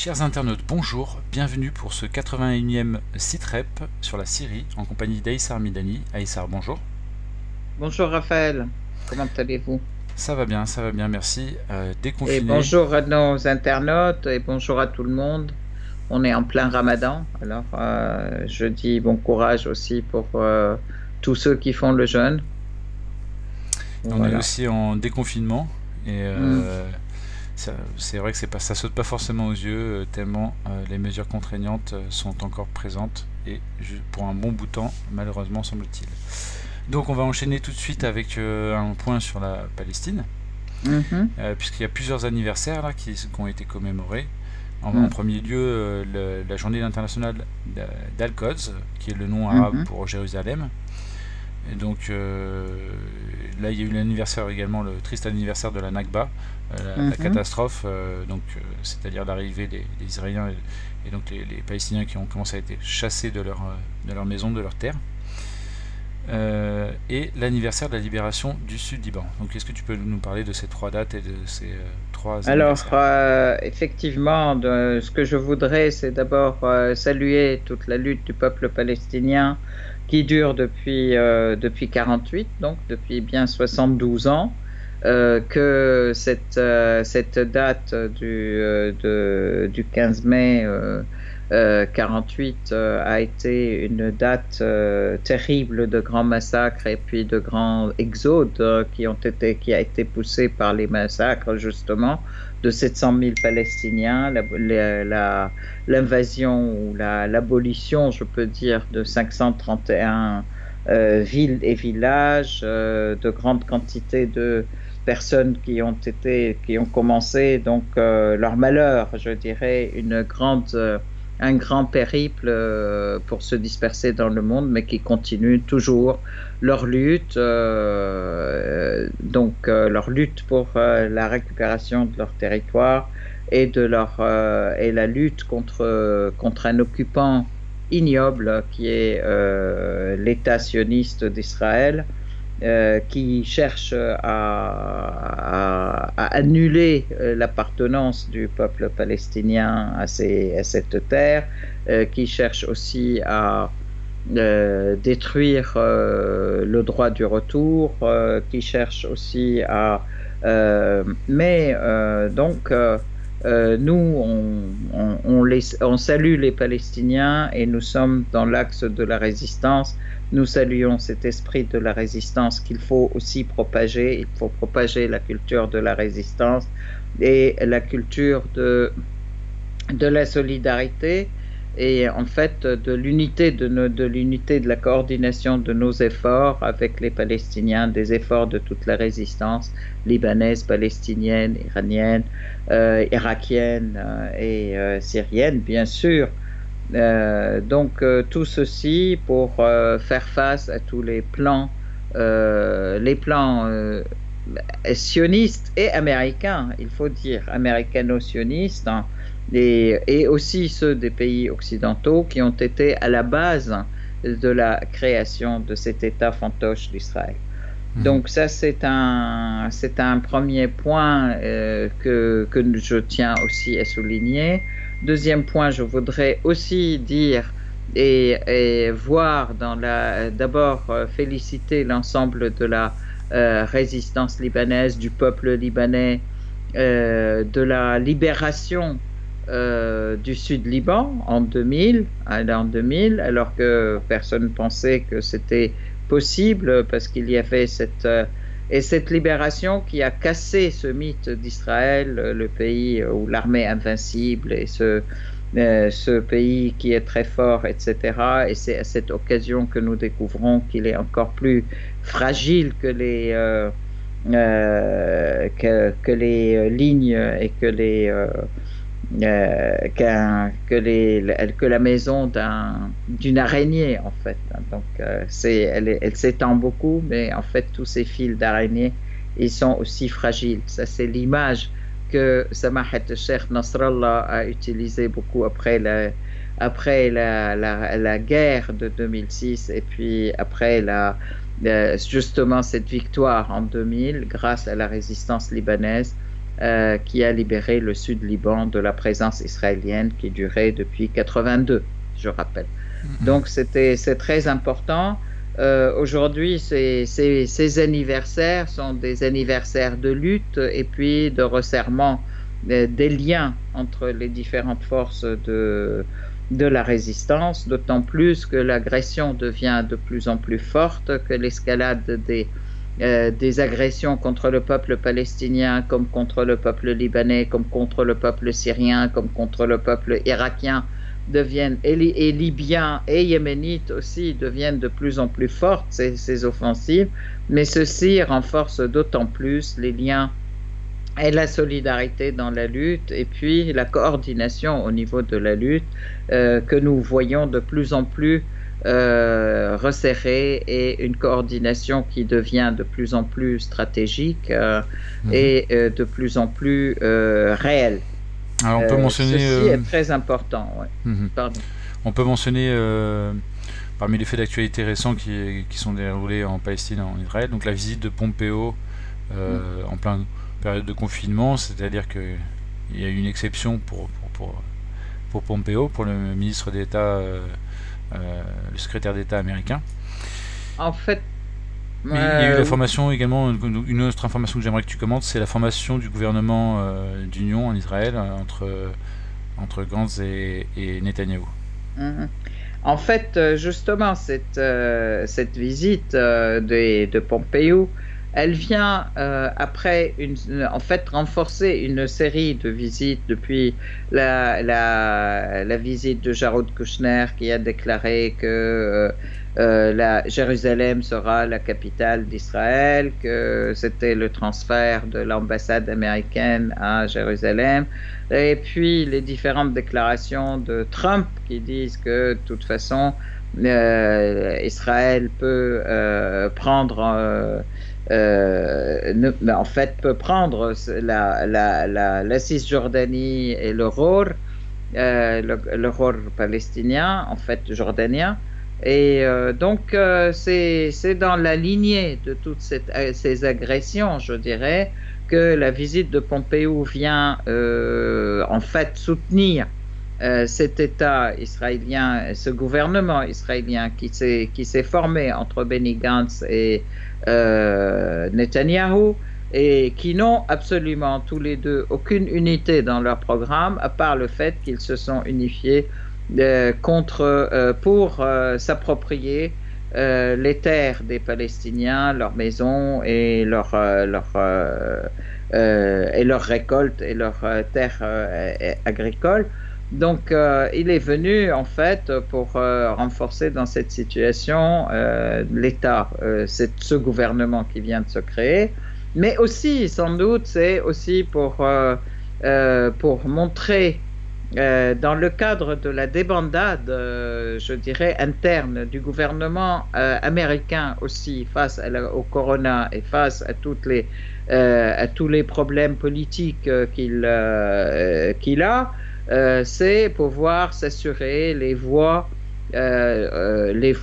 Chers internautes, bonjour, bienvenue pour ce 81e Sitrep sur la Syrie en compagnie d'Aïssar Midani. Aïssar, bonjour. Bonjour Raphaël, comment allez-vous? Ça va bien, merci. Et Déconfiné. bonjour à nos internautes et bonjour à tout le monde. On est en plein Ramadan, alors je dis bon courage aussi pour tous ceux qui font le jeûne. On est Voilà. aussi en déconfinement et Hmm. c'est vrai que ça saute pas forcément aux yeux tellement les mesures contraignantes sont encore présentes et pour un bon bout de temps, malheureusement semble-t-il. Donc on va enchaîner tout de suite avec un point sur la Palestine. Mhm. Puisqu'il y a plusieurs anniversaires là, qui ont été commémorés. En Hmm. premier lieu, la journée internationale d'Al-Quds, qui est le nom arabe Mhm. pour Jérusalem. Et donc là, il y a eu l'anniversaire également, le triste anniversaire de la Nakba, la Mhm. catastrophe, c'est-à-dire l'arrivée des Israéliens et donc les Palestiniens qui ont commencé à être chassés de leur maison, de leur terre. Et l'anniversaire de la libération du Sud-Liban. Donc, est-ce que tu peux nous parler de ces trois dates et de ces trois Alors, anniversaires? effectivement, ce que je voudrais, c'est d'abord saluer toute la lutte du peuple palestinien qui dure depuis 48, donc depuis bien 72 ans, que cette date du 15 mai 48 a été une date terrible de grands massacres et puis de grands exodes qui a été poussé par les massacres justement de 700 000 Palestiniens, l'invasion ou l'abolition, je peux dire, de 531 villes et villages, de grandes quantités de personnes qui ont commencé donc leur malheur, je dirais, un grand périple pour se disperser dans le monde, mais qui continuent toujours leur lutte, leur lutte pour la récupération de leur territoire et la lutte contre un occupant ignoble qui est l'État sioniste d'Israël qui cherche à annuler l'appartenance du peuple palestinien à cette terre, qui cherche aussi à détruire le droit du retour, qui cherche aussi à... mais donc, nous, on salue les Palestiniens et nous sommes dans l'axe de la résistance. Nous saluons cet esprit de la résistance qu'il faut aussi propager. Il faut propager la culture de la résistance et la culture de la solidarité et en fait de l'unité de la coordination de nos efforts avec les Palestiniens, des efforts de toute la résistance libanaise, palestinienne, iranienne, irakienne syrienne, bien sûr. Tout ceci pour faire face à tous les plans sionistes et américains, il faut dire, américano-sionistes, hein, et aussi ceux des pays occidentaux qui ont été à la base de la création de cet État fantoche d'Israël. Mhm. Donc ça, c'est un premier point que je tiens aussi à souligner. Deuxième point, je voudrais aussi dire et voir d'abord féliciter l'ensemble de la résistance libanaise, du peuple libanais, de la libération du Sud-Liban en 2000, alors que personne ne pensait que c'était possible parce qu'il y avait cette libération qui a cassé ce mythe d'Israël, le pays où l'armée invincible et ce pays qui est très fort, etc. Et c'est à cette occasion que nous découvrons qu'il est encore plus fragile que les lignes et que la maison d'une araignée, en fait. Donc, elle s'étend beaucoup, mais en fait, tous ces fils d'araignée, ils sont aussi fragiles. Ça, c'est l'image que Samahat Sheikh Nasrallah a utilisée beaucoup après la guerre de 2006 et puis après justement cette victoire en 2000 grâce à la résistance libanaise qui a libéré le sud Liban de la présence israélienne qui durait depuis 82, je rappelle. Donc c'est très important. Aujourd'hui, ces anniversaires sont des anniversaires de lutte et puis de resserrement des liens entre les différentes forces de la résistance, d'autant plus que l'agression devient de plus en plus forte, que l'escalade des agressions contre le peuple palestinien, comme contre le peuple libanais, comme contre le peuple syrien, comme contre le peuple irakien, et libyens et yéménites aussi deviennent de plus en plus fortes, ces offensives, mais ceci renforce d'autant plus les liens et la solidarité dans la lutte et puis la coordination au niveau de la lutte que nous voyons de plus en plus resserrée et une coordination qui devient de plus en plus stratégique et de plus en plus réelle. Alors on peut mentionner... Ceci est très important. Ouais. Pardon. On peut mentionner parmi les faits d'actualité récents qui sont déroulés en Palestine et en Israël, donc la visite de Pompeo en pleine période de confinement, c'est-à-dire qu'il y a eu une exception pour Pompeo, pour le ministre d'État, le secrétaire d'État américain. En fait, il y a eu la formation également, une autre information que j'aimerais que tu commentes, c'est la formation du gouvernement d'union en Israël entre Gantz et Netanyahou. En fait, justement, cette visite de Pompeo, elle vient après renforcer une série de visites depuis la visite de Jared Kushner qui a déclaré que Jérusalem sera la capitale d'Israël, que c'était le transfert de l'ambassade américaine à Jérusalem, et puis les différentes déclarations de Trump qui disent que de toute façon Israël peut prendre peut prendre la Cisjordanie et le Rohr palestinien, en fait jordanien. Et donc c'est dans la lignée de toutes ces agressions, je dirais, que la visite de Pompeo vient en fait soutenir cet État israélien, ce gouvernement israélien qui s'est formé entre Benny Gantz et Netanyahou, et qui n'ont absolument tous les deux aucune unité dans leur programme, à part le fait qu'ils se sont unifiés pour s'approprier les terres des Palestiniens, leurs maisons et leurs récoltes et leurs terres agricoles. Donc, il est venu en fait pour renforcer dans cette situation l'État, ce gouvernement qui vient de se créer, mais aussi, sans doute, c'est aussi pour montrer dans le cadre de la débandade, je dirais, interne du gouvernement américain aussi face au corona et face à tous les problèmes politiques qu'il a, c'est pouvoir s'assurer les voix des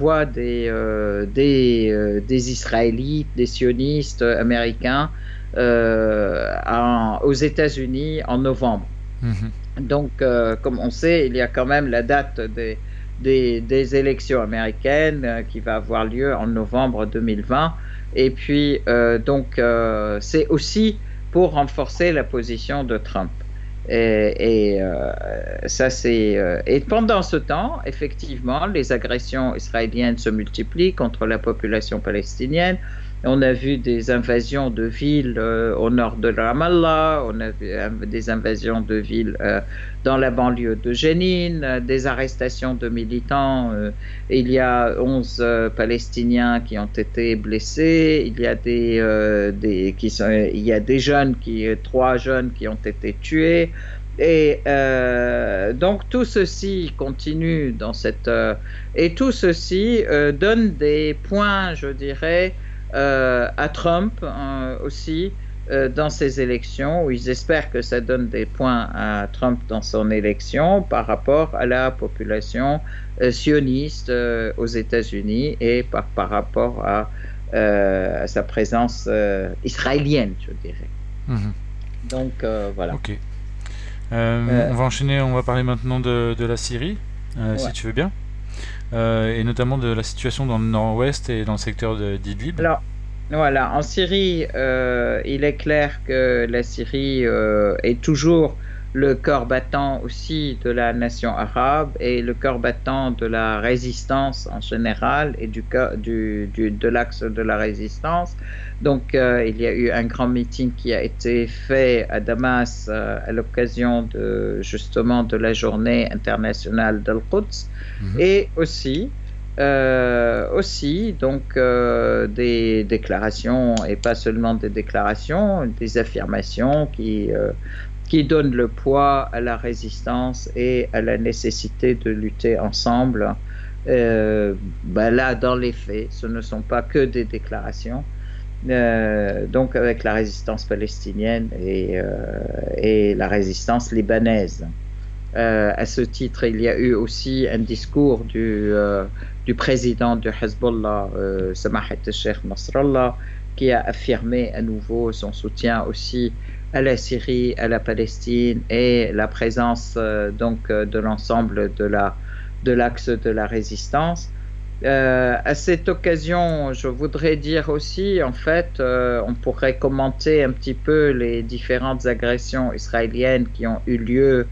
Israélites, des sionistes américains aux États-Unis en novembre. Donc, comme on sait, il y a quand même la date des élections américaines qui va avoir lieu en novembre 2020. Et puis, c'est aussi pour renforcer la position de Trump. Et pendant ce temps, effectivement, les agressions israéliennes se multiplient contre la population palestinienne. On a vu des invasions de villes au nord de Ramallah, on a vu des invasions de villes dans la banlieue de Jenin, des arrestations de militants. Il y a 11 Palestiniens qui ont été blessés. Il y a trois jeunes qui ont été tués. Et donc tout ceci continue dans et tout ceci donne des points, je dirais, à Trump aussi dans ses élections, où ils espèrent que ça donne des points à Trump dans son élection par rapport à la population sioniste aux États-Unis et par rapport à sa présence israélienne, je dirais. Donc voilà. Ok. Euh, On va enchaîner, on va parler maintenant de la Syrie, si ouais. tu veux bien. Et notamment de la situation dans le nord-ouest et dans le secteur d'Idlib. Alors, voilà, en Syrie, il est clair que la Syrie est toujours le cœur battant aussi de la nation arabe et le cœur battant de la résistance en général et de l'axe de la résistance. Donc, il y a eu un grand meeting qui a été fait à Damas à l'occasion justement de la journée internationale d'Al-Quds Mhm. et aussi, donc, des déclarations, et pas seulement des déclarations, des affirmations qui donnent le poids à la résistance et à la nécessité de lutter ensemble. Là, dans les faits, ce ne sont pas que des déclarations. Donc, avec la résistance palestinienne et la résistance libanaise. À ce titre, il y a eu aussi un discours du président du Hezbollah, Samahat Sheikh Nasrallah, qui a affirmé à nouveau son soutien aussi à la Syrie, à la Palestine et la présence de l'ensemble de l'axe de la résistance. À cette occasion, je voudrais dire aussi, en fait, on pourrait commenter un petit peu les différentes agressions israéliennes qui ont eu lieu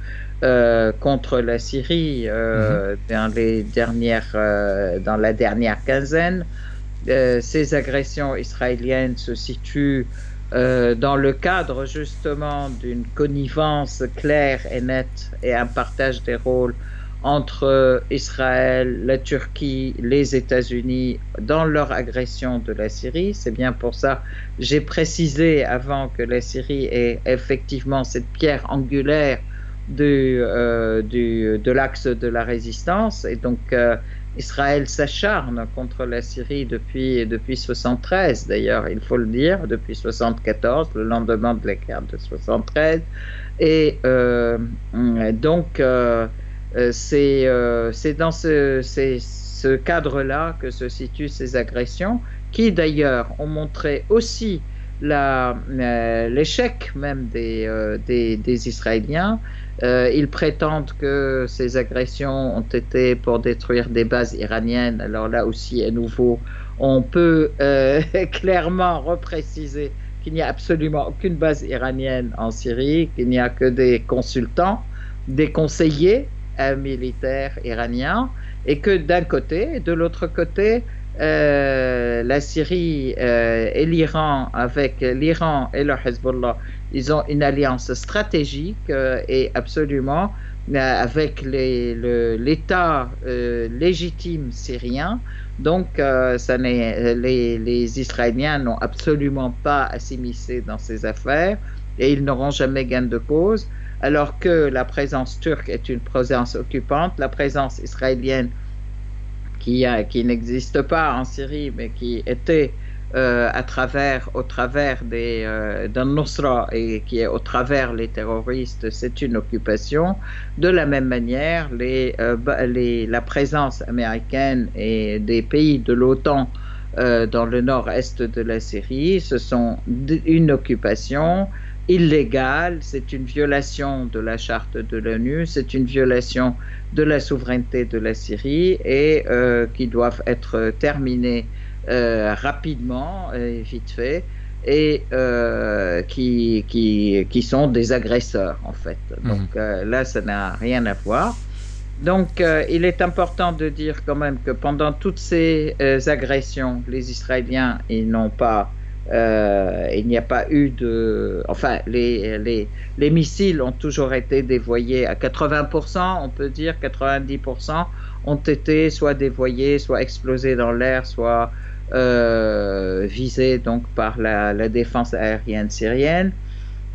contre la Syrie Mhm. dans la dernière quinzaine. Ces agressions israéliennes se situent dans le cadre justement d'une connivence claire et nette et un partage des rôles entre Israël, la Turquie, les États-Unis dans leur agression de la Syrie. C'est bien pour ça que j'ai précisé avant que la Syrie est effectivement cette pierre angulaire de l'axe de la résistance. Et donc, Israël s'acharne contre la Syrie depuis 73, d'ailleurs, il faut le dire, depuis 74, le lendemain de la guerre de 73. Et donc, c'est dans ce cadre-là que se situent ces agressions, qui d'ailleurs ont montré aussi l'échec même des Israéliens. Ils prétendent que ces agressions ont été pour détruire des bases iraniennes. Alors là aussi, à nouveau, on peut clairement repréciser qu'il n'y a absolument aucune base iranienne en Syrie, qu'il n'y a que des consultants, des conseillers militaires iraniens, et que d'un côté, et de l'autre côté, la Syrie et l'Iran, avec l'Iran et le Hezbollah, ils ont une alliance stratégique et absolument avec l'État légitime syrien. Donc, les Israéliens n'ont absolument pas à s'immiscer dans ces affaires et ils n'auront jamais gain de cause, alors que la présence turque est une présence occupante, la présence israélienne qui n'existe pas en Syrie, mais qui était au travers d'un Nusra et qui est au travers les terroristes, c'est une occupation. De la même manière, la présence américaine et des pays de l'OTAN dans le nord-est de la Syrie, ce sont une occupation illégale, c'est une violation de la charte de l'ONU, c'est une violation de la souveraineté de la Syrie et qui doivent être terminées rapidement et vite fait et qui sont des agresseurs en fait. Donc là, ça n'a rien à voir. Donc, il est important de dire quand même que pendant toutes ces agressions, les Israéliens, il n'y a pas eu enfin, les missiles ont toujours été dévoyés à 80%, on peut dire 90%, ont été soit dévoyés, soit explosés dans l'air, soit visés donc par la défense aérienne syrienne.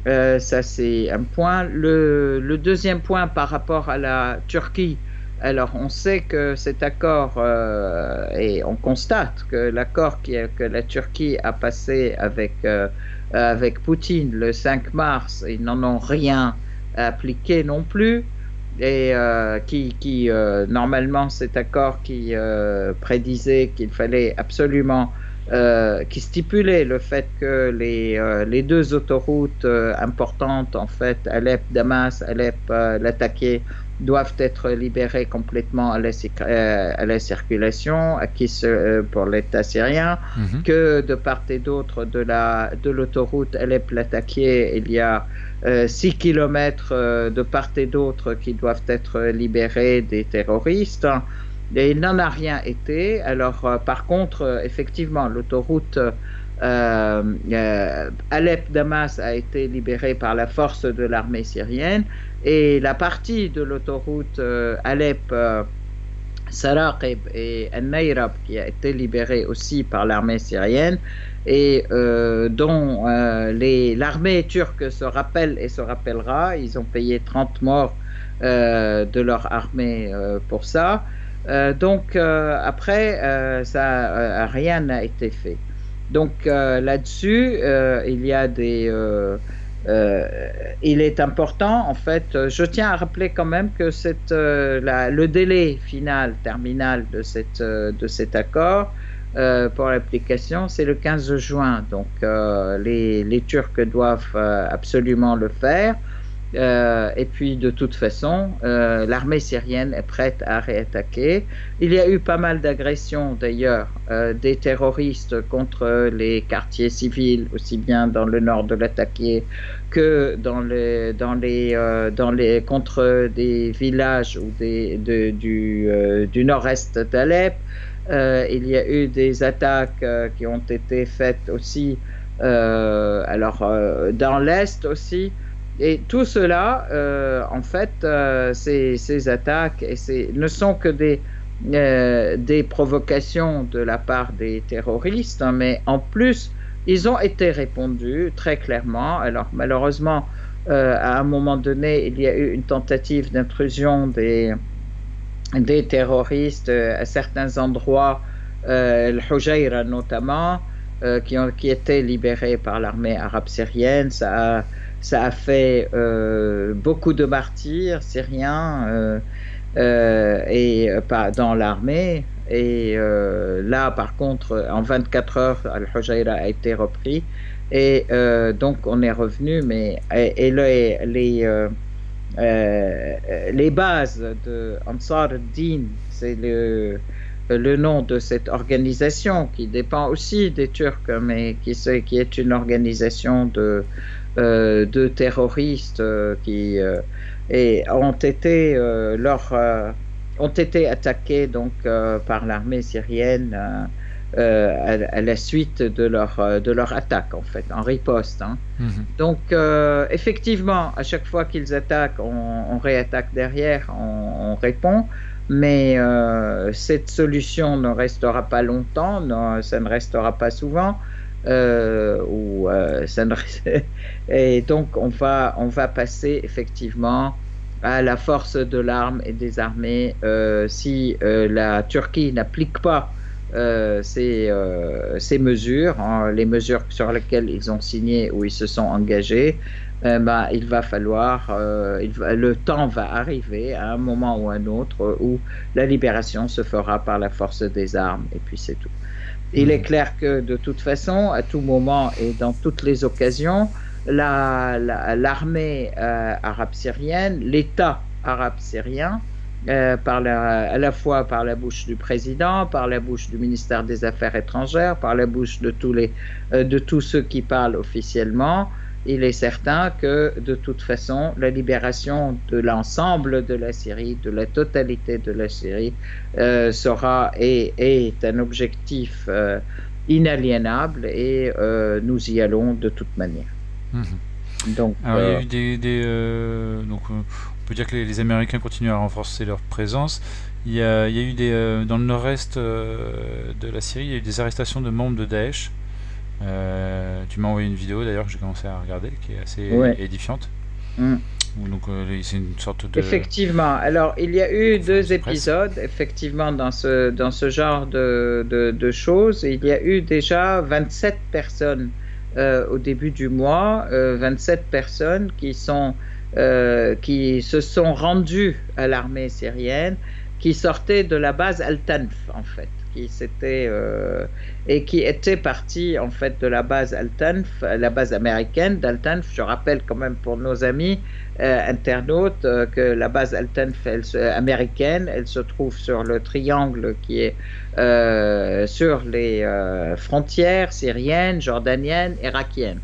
Ça, c'est un point. Le deuxième point par rapport à la Turquie, alors on sait que cet accord, et on constate que l'accord que la Turquie a passé avec Poutine le 5 mars, ils n'en ont rien appliqué non plus. Et normalement, cet accord qui prédisait qu'il fallait absolument qui stipulait le fait que les deux autoroutes importantes, en fait, Alep-Damas, Alep-Latakia, doivent être libérées complètement à la circulation, pour l'État syrien, que de part et d'autre de l'autoroute Alep-Latakia, il y a 6 kilomètres de part et d'autre qui doivent être libérés des terroristes. Et il n'en a rien été. Alors, par contre, effectivement, l'autoroute Alep-Damas a été libérée par la force de l'armée syrienne, et la partie de l'autoroute Alep-Saraqib et Al-Nayrab qui a été libérée aussi par l'armée syrienne, et dont l'armée turque se rappelle et se rappellera. Ils ont payé 30 morts de leur armée pour ça. Donc après, rien n'a été fait. Donc là-dessus, il est important, en fait, je tiens à rappeler quand même que le délai terminal de cet accord pour l'application, c'est le 15 juin. Donc les Turcs doivent absolument le faire. Et puis de toute façon, l'armée syrienne est prête à réattaquer. Il y a eu pas mal d'agressions d'ailleurs des terroristes contre les quartiers civils, aussi bien dans le nord de Latakia que contre des villages ou du nord-est d'Alep. Il y a eu des attaques qui ont été faites aussi, dans l'est aussi. Et tout cela, en fait, ces attaques ne sont que des provocations de la part des terroristes, hein, mais en plus, ils ont été répondus très clairement. Alors malheureusement, à un moment donné, il y a eu une tentative d'intrusion des terroristes à certains endroits, Al-Hujayra notamment, qui étaient libérés par l'armée arabe syrienne. Ça a fait beaucoup de martyrs syriens dans l'armée. Et là, par contre, en 24 heures, Al-Hujayra a été repris. Et donc, on est revenu. Les bases de Ansar ad-Din, c'est le nom de cette organisation qui dépend aussi des Turcs, mais qui est une organisation de terroristes qui ont été attaqués donc par l'armée syrienne à la suite de leur attaque, en fait, en riposte. Hein. Donc effectivement, à chaque fois qu'ils attaquent, on réattaque derrière, on répond. Mais cette solution ne restera pas longtemps, ça ne restera pas souvent. Et donc on va passer effectivement à la force de l'arme et des armées si la Turquie n'applique pas ces mesures, hein, les mesures sur lesquelles ils ont signé ou ils se sont engagés. Il va falloir, le temps va arriver à un moment ou à un autre où la libération se fera par la force des armes, et puis c'est tout. Il est clair que de toute façon, à tout moment et dans toutes les occasions, l'armée arabe syrienne, l'État arabe syrien, à la fois par la bouche du président, par la bouche du ministère des Affaires étrangères, par la bouche de tous ceux qui parlent officiellement, il est certain que de toute façon, la libération de l'ensemble de la Syrie, de la totalité de la Syrie, est un objectif inaliénable, et nous y allons de toute manière. Donc, alors, il y a eu donc on peut dire que les Américains continuent à renforcer leur présence. Il y a eu dans le nord-est de la Syrie, il y a eu des arrestations de membres de Daesh. Tu m'as envoyé une vidéo d'ailleurs que j'ai commencé à regarder, qui est assez édifiante. Donc c'est une sorte de... Effectivement. Alors il y a eu 2 épisodes effectivement dans ce genre de choses. Il y a eu déjà 27 personnes au début du mois, 27 personnes qui se sont rendues à l'armée syrienne, qui sortaient de la base Al-Tanf, en fait. et qui était parti en fait de la base Al-Tanf, la base américaine d'Al-Tanf. Je rappelle quand même pour nos amis internautes que la base Al-Tanf américaine, elle se trouve sur le triangle qui est sur les frontières syriennes, jordaniennes, irakiennes.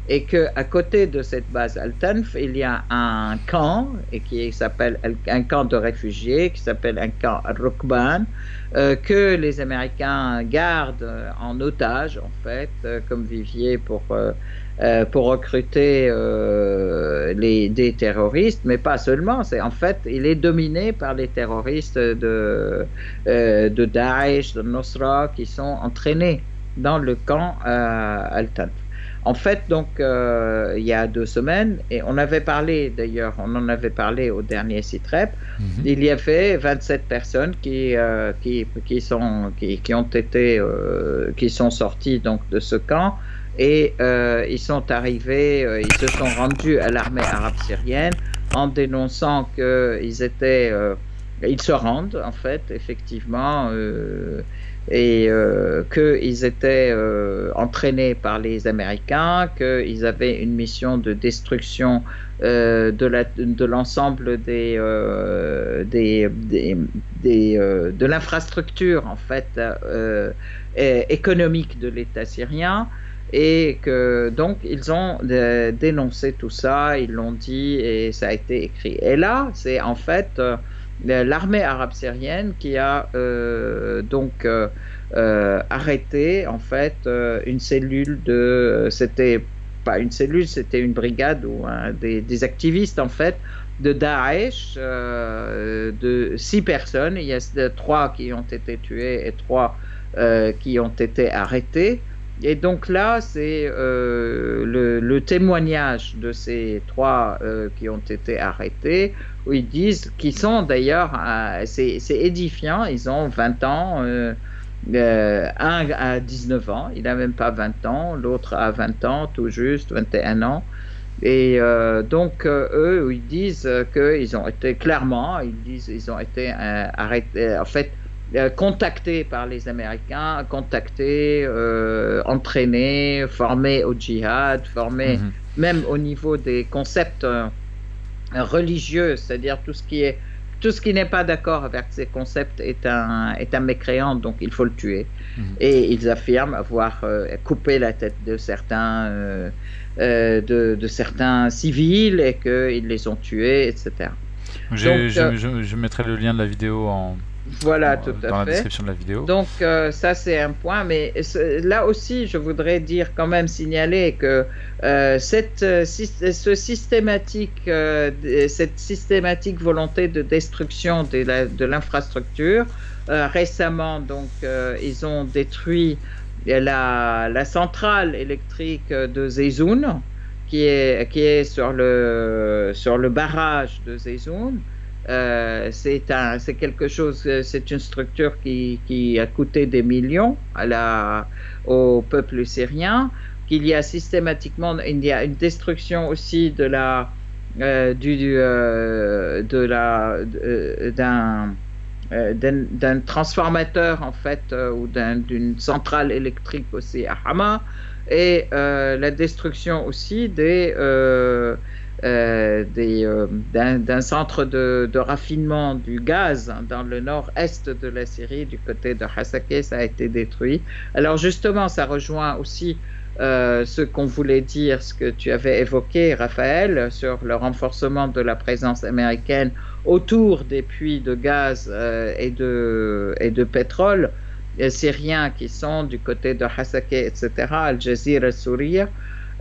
Et qu'à côté de cette base Al-Tanf, il y a un camp qui s'appelle un camp de réfugiés, qui s'appelle un camp Al-Rukban, que les Américains gardent en otage, en fait, comme vivier pour recruter des terroristes, mais pas seulement. En fait, il est dominé par les terroristes de Daesh, de Nusra, qui sont entraînés dans le camp Al-Tanf. En fait, donc, il y a 2 semaines, et on en avait parlé au dernier SITREP, il y avait 27 personnes qui sont sorties donc de ce camp, et ils sont arrivés, ils se sont rendus à l'armée arabe syrienne en dénonçant qu'ils se rendent en fait, effectivement, et qu'ils étaient entraînés par les Américains, qu'ils avaient une mission de destruction de l'ensemble de l'infrastructure en fait économique de l'État syrien, et que donc ils ont dénoncé tout ça, ils l'ont dit et ça a été écrit. Et là, c'est en fait l'armée arabe syrienne qui a arrêté en fait une cellule c'était pas une cellule, c'était une brigade ou des activistes en fait de Daesh, de 6 personnes. Il y a 3 qui ont été tués et 3 qui ont été arrêtés. Et donc là, c'est le témoignage de ces 3 qui ont été arrêtés, où ils disent qu'ils sont d'ailleurs, c'est édifiant, ils ont 20 ans, un a 19 ans, il n'a même pas 20 ans, l'autre a 20 ans, tout juste, 21 ans. Et donc, eux, ils disent qu'ils ont été, clairement, ils ont été arrêtés, en fait, contactés par les Américains, entraînés, formés au djihad, formés même au niveau des concepts religieux, c'est-à-dire tout ce qui n'est pas d'accord avec ces concepts est un mécréant, donc il faut le tuer. Et ils affirment avoir coupé la tête de certains civils et qu'ils les ont tués, etc. Je mettrai le lien de la vidéo dans la description de la vidéo. Donc ça c'est un point, mais là aussi je voudrais signaler que cette systématique volonté de destruction de l'infrastructure, récemment donc ils ont détruit la centrale électrique de Zeyzoun qui est sur le barrage de Zeyzoun. C'est quelque chose, c'est une structure qui a coûté des millions au peuple syrien, qu'il y a systématiquement, il y a une destruction aussi d'un transformateur en fait, ou d'une centrale électrique aussi à Hama, et la destruction aussi d'un centre de raffinement du gaz dans le nord-est de la Syrie, du côté de Hasakeh, ça a été détruit. Alors justement, ça rejoint aussi ce qu'on voulait dire, ce que tu avais évoqué, Raphaël, sur le renforcement de la présence américaine autour des puits de gaz et de pétrole syriens qui sont du côté de Hasakeh, etc., Al-Jazira, Souria,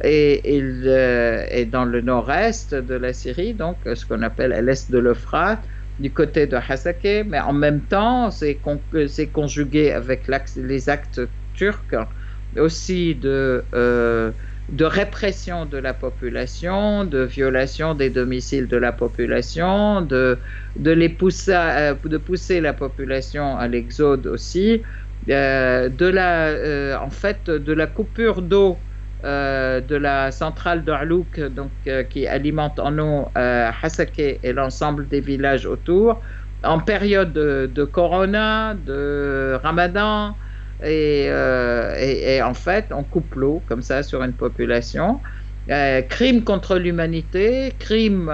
et dans le nord-est de la Syrie, donc ce qu'on appelle à l'est de l'Euphrate, du côté de Hasakeh, mais en même temps c'est conjugué avec les actes turcs aussi de répression de la population, de violation des domiciles de la population, de pousser la population à l'exode aussi, de la coupure d'eau de la centrale de Alouk, donc qui alimente en eau Hasakeh et l'ensemble des villages autour, en période de Corona, de Ramadan, et en fait, on coupe l'eau comme ça sur une population. Crime contre l'humanité, crime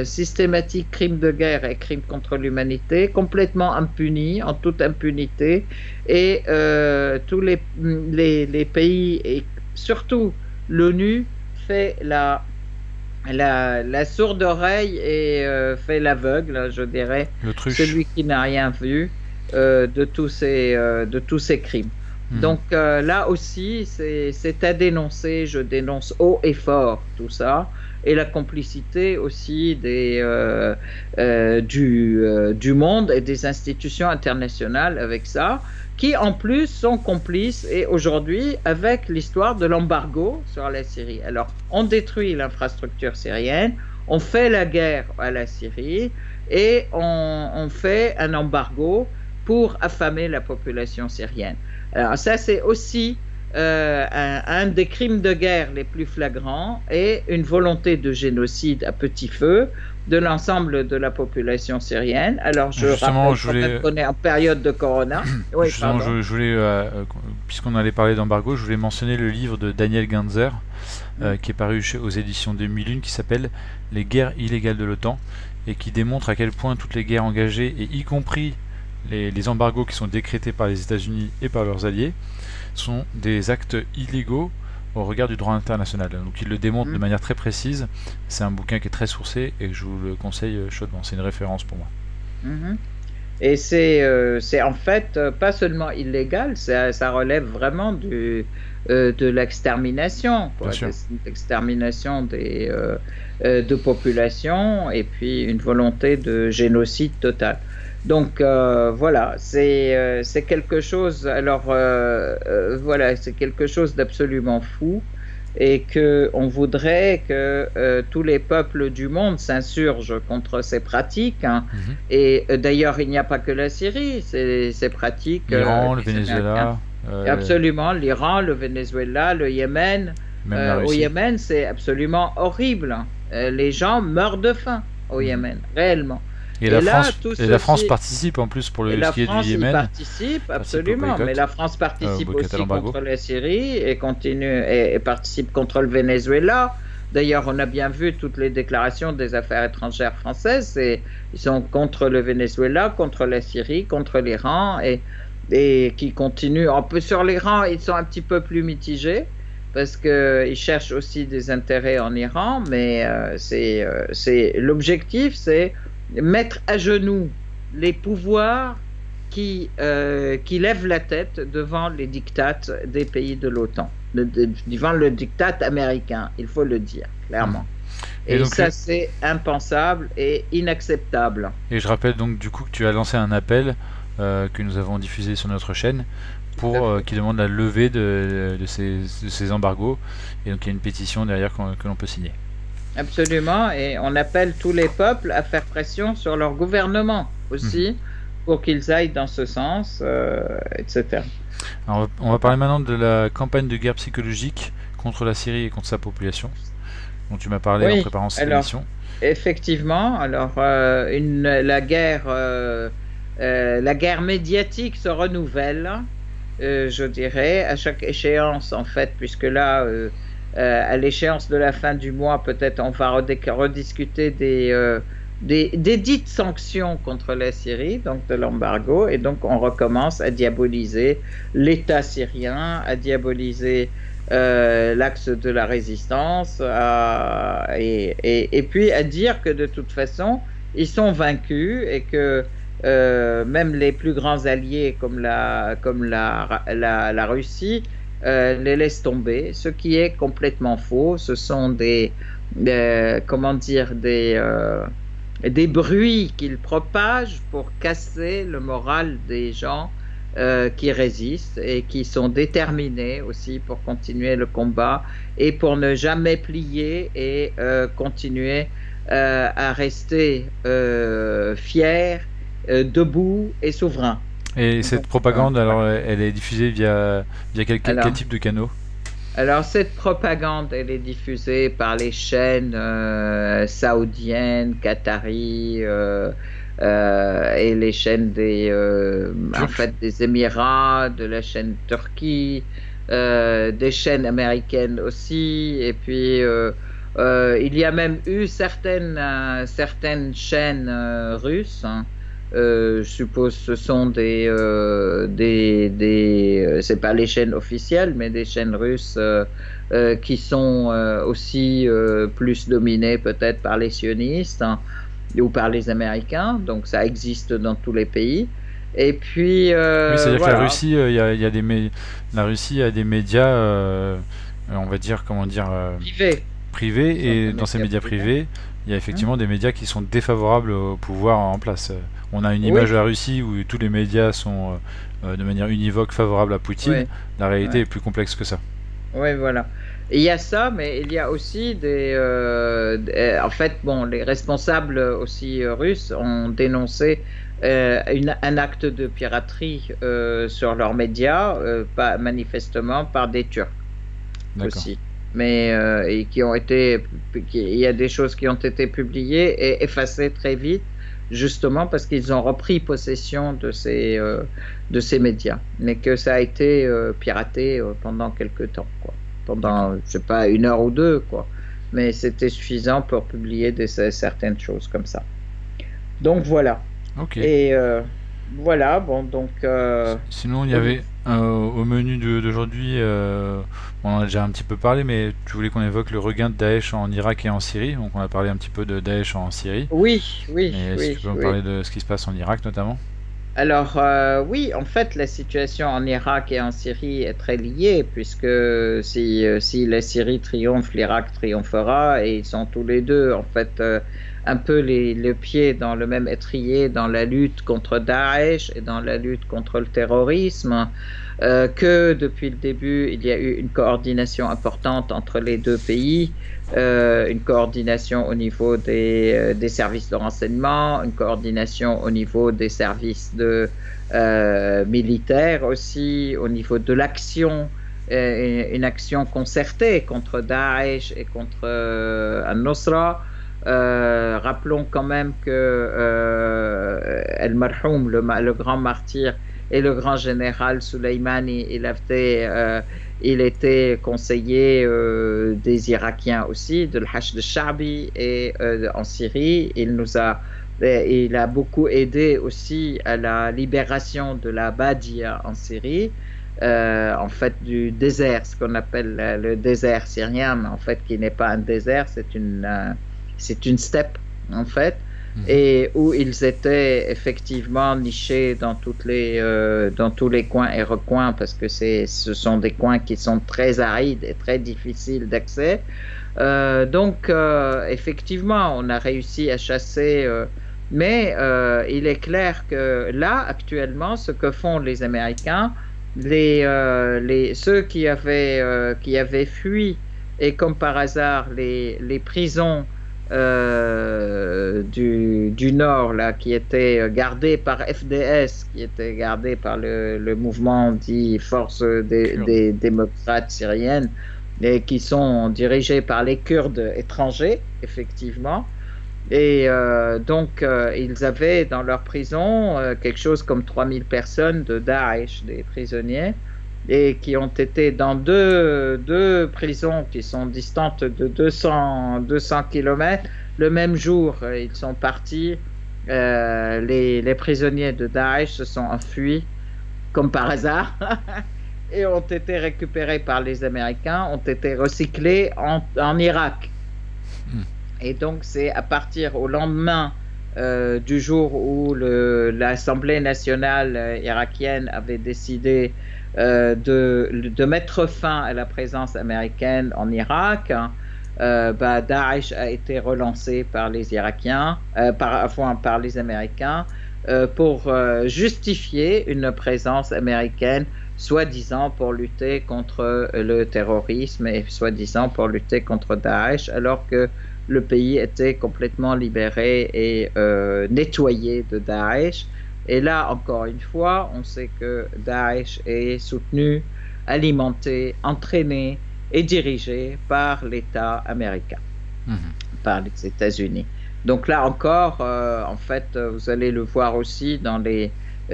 systématique, crime de guerre et crime contre l'humanité, complètement impuni, en toute impunité, et tous les pays, et surtout l'ONU, fait la sourde oreille et fait l'aveugle, je dirais, celui qui n'a rien vu de tous ces crimes. Donc là aussi, c'est à dénoncer. Je dénonce haut et fort tout ça, et la complicité aussi du monde et des institutions internationales avec ça, qui en plus sont complices, et aujourd'hui avec l'histoire de l'embargo sur la Syrie. Alors, on détruit l'infrastructure syrienne, on fait la guerre à la Syrie, et on fait un embargo pour affamer la population syrienne. Alors ça, c'est aussi un des crimes de guerre les plus flagrants, et une volonté de génocide à petit feu de l'ensemble de la population syrienne. Alors je rappelle qu'on est en période de Corona. Oui, je voulais, puisqu'on allait parler d'embargo, je voulais mentionner le livre de Daniel Ganzer, qui est paru aux éditions 2001, qui s'appelle « Les guerres illégales de l'OTAN », et qui démontre à quel point toutes les guerres engagées, et y compris les embargos qui sont décrétés par les États-Unis et par leurs alliés, sont des actes illégaux au regard du droit international. Donc il le démontre de manière très précise. C'est un bouquin qui est très sourcé, et je vous le conseille chaudement. C'est une référence pour moi. Et c'est en fait pas seulement illégal, ça relève vraiment de l'extermination, l'extermination de populations, et puis une volonté de génocide total. Donc voilà, c'est quelque chose. Alors voilà, c'est quelque chose d'absolument fou, et que on voudrait que tous les peuples du monde s'insurgent contre ces pratiques. Et d'ailleurs, il n'y a pas que la Syrie, ces pratiques. L'Iran, le Venezuela. Absolument, l'Iran, le Venezuela, le Yémen. Au Yémen, c'est absolument horrible. Les gens meurent de faim au Yémen, réellement. Et la France participe en plus pour ce qui est du Yémen. La France participe, absolument, mais la France participe aussi contre la Syrie, et continue et participe contre le Venezuela. D'ailleurs, on a bien vu toutes les déclarations des affaires étrangères françaises, ils sont contre le Venezuela, contre la Syrie, contre l'Iran, et qui continuent. Un peu sur l'Iran, ils sont un petit peu plus mitigés, parce qu'ils cherchent aussi des intérêts en Iran, mais l'objectif, c'est mettre à genoux les pouvoirs qui lèvent la tête devant les diktats des pays de l'OTAN, devant le diktat américain, il faut le dire clairement. Et donc, ça, c'est impensable et inacceptable. Et je rappelle donc du coup que tu as lancé un appel que nous avons diffusé sur notre chaîne, qui demande la levée de ces embargos, et donc il y a une pétition derrière que l'on peut signer. Absolument, et on appelle tous les peuples à faire pression sur leur gouvernement aussi, pour qu'ils aillent dans ce sens, etc. Alors, on va parler maintenant de la campagne de guerre psychologique contre la Syrie et contre sa population, dont tu m'as parlé en préparant cette émission. Effectivement, alors la guerre médiatique se renouvelle, je dirais, à chaque échéance en fait, puisque là, à l'échéance de la fin du mois, peut-être on va rediscuter des dites sanctions contre la Syrie, donc de l'embargo, et donc on recommence à diaboliser l'État syrien, à diaboliser l'axe de la résistance, et puis à dire que de toute façon ils sont vaincus, et que même les plus grands alliés comme la Russie les laissent tomber, ce qui est complètement faux. Ce sont des bruits qu'ils propagent pour casser le moral des gens qui résistent et qui sont déterminés aussi pour continuer le combat et pour ne jamais plier et continuer à rester fiers, debout et souverains. Et cette propagande, alors, elle est diffusée via quel type de canaux? Alors, cette propagande, elle est diffusée par les chaînes saoudiennes, qataries, et les chaînes en Turc. fait, des Émirats, de la chaîne Turquie, des chaînes américaines aussi, et puis il y a même eu certaines chaînes russes, hein. Je suppose ce sont c'est pas les chaînes officielles, mais des chaînes russes qui sont aussi plus dominées peut-être par les sionistes, hein, ou par les Américains. Donc ça existe dans tous les pays. Et puis Oui, c'est-à-dire que la voilà, Russie, il y a la Russie a des médias, on va dire, comment dire, privé. Ce privés, sont des et dans ces médias médias privés. privés, il y a Hein. effectivement des médias qui sont défavorables au pouvoir en place. On a une image Oui, de la Russie où tous les médias sont de manière univoque favorables à Poutine. oui, La réalité oui. est plus complexe que ça. Oui, voilà. Et il y a ça, mais il y a aussi en fait, bon, les responsables aussi russes ont dénoncé un acte de piraterie sur leurs médias, manifestement par des Turcs D'accord. aussi. Mais et qui ont été, il y a des choses qui ont été publiées et effacées très vite, justement parce qu'ils ont repris possession de ces médias, mais que ça a été piraté pendant quelque temps, quoi. D'accord. Pendant, je sais pas, 1 heure ou deux, quoi. Mais c'était suffisant pour publier certaines choses comme ça. Donc voilà. Ok. Et voilà, bon, donc Sinon, il y euh, avait au menu d'aujourd'hui, on en a déjà un petit peu parlé, mais tu voulais qu'on évoque le regain de Daesh en Irak et en Syrie. Donc, on a parlé un petit peu de Daesh en Syrie. oui, oui, Et si tu oui, peux me oui. parler de ce qui se passe en Irak notamment. Alors, oui, en fait, la situation en Irak et en Syrie est très liée, puisque si la Syrie triomphe, l'Irak triomphera, et ils sont tous les deux, en fait, un peu le pied dans le même étrier dans la lutte contre Daesh et dans la lutte contre le terrorisme, que depuis le début, il y a eu une coordination importante entre les deux pays, une coordination au niveau des services de renseignement, une coordination au niveau des services militaires aussi, au niveau de l'action, une action concertée contre Daesh et contre Al-Nusra. Rappelons quand même que El-Marhoum, le grand martyr, et le grand général Soleimani, il était conseiller des Irakiens aussi, de l'Hashd al-Sha'bi, et en Syrie, il a beaucoup aidé aussi à la libération de la Badia en Syrie, en fait du désert, ce qu'on appelle le désert syrien, mais en fait qui n'est pas un désert, c'est une steppe en fait, Mhm. et où ils étaient effectivement nichés dans tous les coins et recoins, parce que ce sont des coins qui sont très arides et très difficiles d'accès. Donc, effectivement, on a réussi à chasser, mais il est clair que là, actuellement, ce que font les Américains, ceux qui avaient fui, et comme par hasard, les prisons du Nord, là, qui étaient gardées par FDS, qui étaient gardées par le mouvement dit Force Kurde. des démocrates syriennes, et qui sont dirigés par les Kurdes étrangers, effectivement. Et donc, ils avaient dans leur prison quelque chose comme 3000 personnes de Daesh, des prisonniers, et qui ont été dans deux prisons qui sont distantes de 200 kilomètres. Le même jour, ils sont partis. Les prisonniers de Daesh se sont enfuis, comme par hasard, et ont été récupérés par les Américains, ont été recyclés en Irak. Mhm. Et donc, c'est à partir au lendemain du jour où l'Assemblée nationale irakienne avait décidé de mettre fin à la présence américaine en Irak, hein, Daesh a été relancé par les Irakiens, par les Américains, pour justifier une présence américaine, soi-disant pour lutter contre le terrorisme et soi-disant pour lutter contre Daesh, alors que le pays était complètement libéré et nettoyé de Daesh. Et là, encore une fois, on sait que Daesh est soutenu, alimenté, entraîné et dirigé par l'État américain, Mhm. par les États-Unis. Donc là encore, en fait, vous allez le voir aussi dans les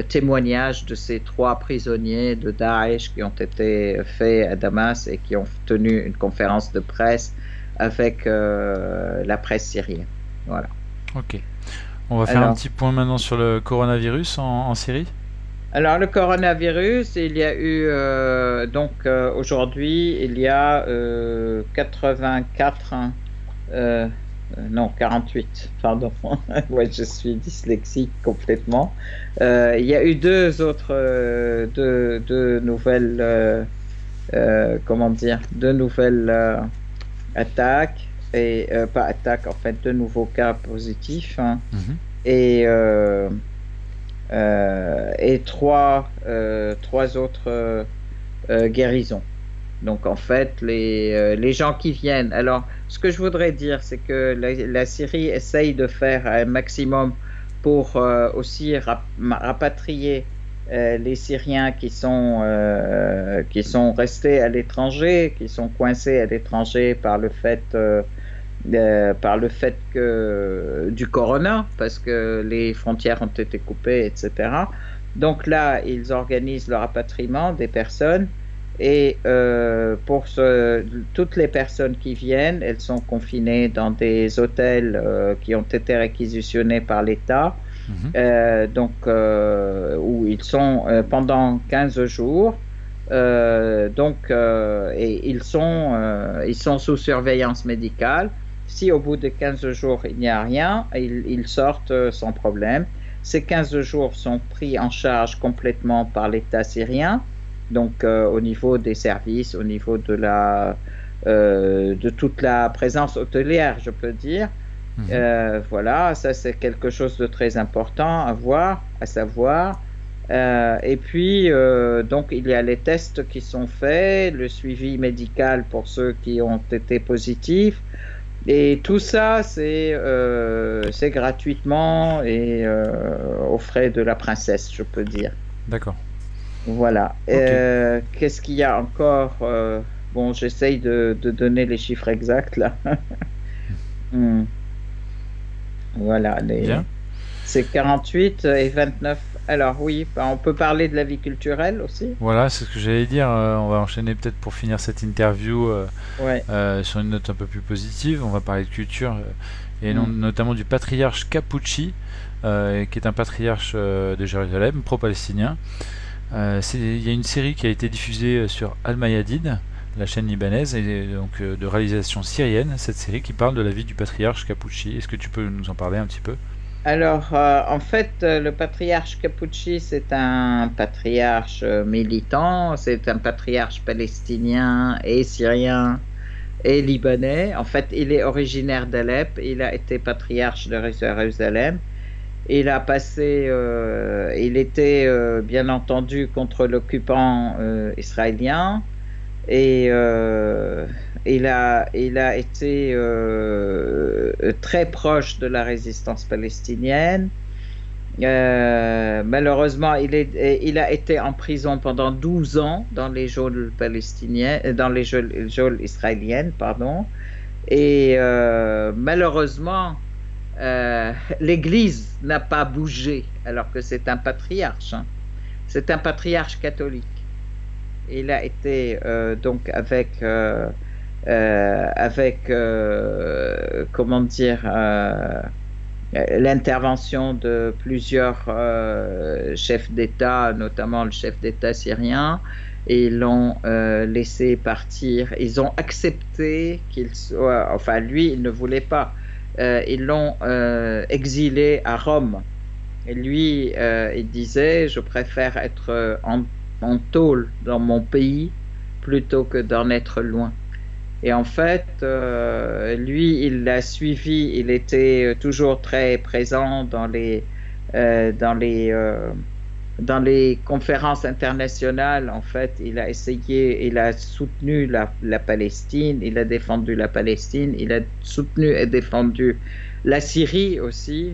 témoignages de ces 3 prisonniers de Daesh qui ont été faits à Damas et qui ont tenu une conférence de presse avec la presse syrienne. Voilà. Ok. On va faire un petit point maintenant sur le coronavirus en Syrie. Alors, le coronavirus, il y a eu, aujourd'hui, il y a 84, non, 48, pardon, ouais, je suis dyslexique complètement. Il y a eu 2 autres, deux nouvelles, comment dire, 2 nouvelles attaques, et pas attaques, en fait, 2 nouveaux cas positifs, hein, et 3 autres guérisons. Donc en fait, les gens qui viennent. Alors, ce que je voudrais dire, c'est que la Syrie essaye de faire un maximum pour aussi rapatrier les Syriens qui sont restés à l'étranger, qui sont coincés à l'étranger par le fait du corona, parce que les frontières ont été coupées, etc. Donc là, ils organisent le rapatriement des personnes, et pour toutes les personnes qui viennent, elles sont confinées dans des hôtels qui ont été réquisitionnés par l'État, où ils sont pendant 15 jours. Et ils sont sous surveillance médicale. Si au bout de 15 jours il n'y a rien, ils sortent sans problème. Ces 15 jours sont pris en charge complètement par l'État syrien, donc au niveau des services, au niveau de toute la présence hôtelière, je peux dire. Voilà, ça c'est quelque chose de très important à savoir. Et puis, donc, il y a les tests qui sont faits, le suivi médical pour ceux qui ont été positifs. Et tout ça, c'est gratuitement et aux frais de la princesse, je peux dire. D'accord. Voilà. Okay. Qu'est-ce qu'il y a encore bon, j'essaye de donner les chiffres exacts, là. Voilà. C'est 48 et 29. Alors oui, on peut parler de la vie culturelle aussi. Voilà, c'est ce que j'allais dire. On va enchaîner peut-être pour finir cette interview sur une note un peu plus positive. On va parler de culture et notamment du patriarche Capucci, qui est un patriarche de Jérusalem, pro-palestinien. Il y a une série qui a été diffusée sur Al Mayadeen, la chaîne libanaise, et donc de réalisation syrienne, cette série qui parle de la vie du patriarche Capucci. Est-ce que tu peux nous en parler un petit peu ? Alors, en fait, le patriarche Capucci, c'est un patriarche militant, c'est un patriarche palestinien et syrien et libanais. En fait, il est originaire d'Alep, il a été patriarche de Jérusalem. Il était bien entendu contre l'occupant israélien, et il a été très proche de la résistance palestinienne. Malheureusement, il a été en prison pendant 12 ans dans les geôles israéliennes, pardon. Et malheureusement, l'Église n'a pas bougé, alors que c'est un patriarche. Hein. C'est un patriarche catholique. Il a été donc avec comment dire, l'intervention de plusieurs chefs d'État, notamment le chef d'État syrien, et ils l'ont laissé partir. Ils ont accepté qu'il soit, enfin lui, il ne voulait pas. Ils l'ont exilé à Rome. Et lui, il disait, je préfère être en tôle dans mon pays plutôt que d'en être loin. Et en fait, lui, il l'a suivi, il était toujours très présent dans les conférences internationales. En fait, il a soutenu la Palestine, il a défendu la Palestine, il a soutenu et défendu la Syrie aussi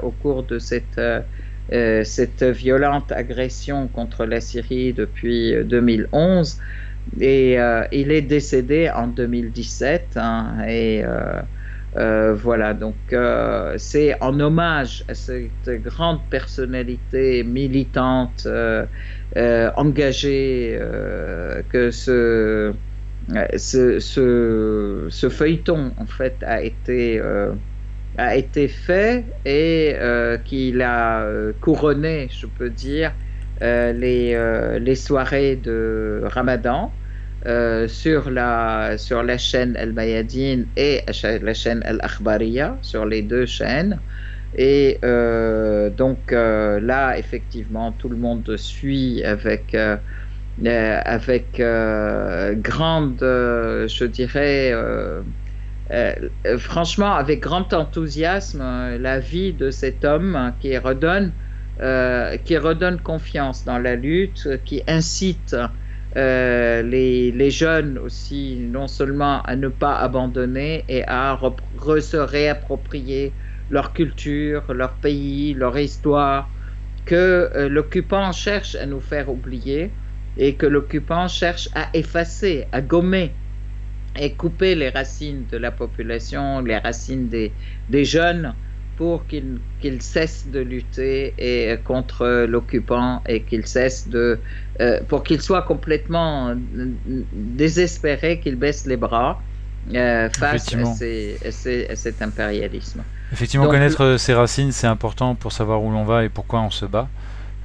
au cours de cette violente agression contre la Syrie depuis 2011. Et il est décédé en 2017, hein, et Voilà, donc c'est en hommage à cette grande personnalité militante, engagée, que ce feuilleton en fait a été fait et qu'il a couronné, je peux dire, les soirées de Ramadan sur la chaîne El Mayadeen et la chaîne El Akhbariya, sur les deux chaînes. Et donc là, effectivement, tout le monde suit avec grande, je dirais, franchement, avec grand enthousiasme, la vie de cet homme, hein, qui redonne confiance dans la lutte, qui incite les jeunes aussi, non seulement à ne pas abandonner et à se réapproprier leur culture, leur pays, leur histoire, que l'occupant cherche à nous faire oublier et que l'occupant cherche à effacer, à gommer et couper les racines de la population, les racines des jeunes, pour qu'ils cessent de lutter contre l'occupant et qu'ils cessent pour qu'ils soient complètement désespérés, qu'ils baissent les bras face à cet impérialisme. Effectivement, donc, connaître ses racines, c'est important pour savoir où l'on va et pourquoi on se bat.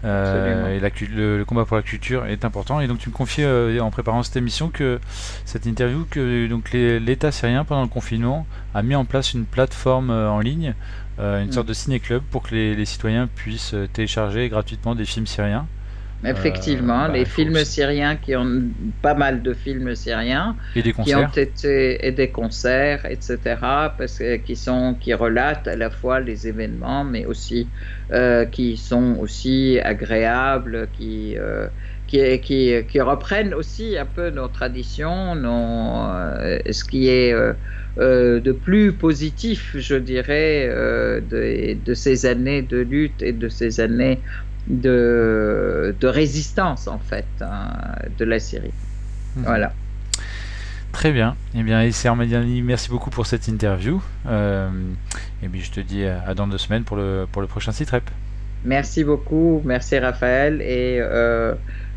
Et le combat pour la culture est important. Et donc tu me confies en préparant cette émission, cette interview, que donc l'État syrien pendant le confinement a mis en place une plateforme en ligne, une sorte de ciné-club, pour que les citoyens puissent télécharger gratuitement des films syriens. Effectivement, les films syriens, qui ont pas mal de films syriens, et des concerts, et des concerts, etc., parce que qui relatent à la fois les événements, mais aussi qui sont aussi agréables, qui reprennent aussi un peu nos traditions, ce qui est de plus positif, je dirais, de ces années de lutte et de ces années de résistance, en fait, hein, de la Syrie. Voilà. Très bien. Eh bien, Esser Ahmadiani, merci beaucoup pour cette interview. Et puis je te dis à dans 2 semaines pour le prochain Sitrep. Merci beaucoup, merci Raphaël. Et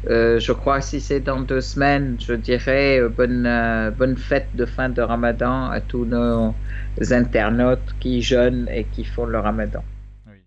je crois, si c'est dans 2 semaines, je dirais bonne fête de fin de Ramadan à tous nos internautes qui jeûnent et qui font le Ramadan. Oui.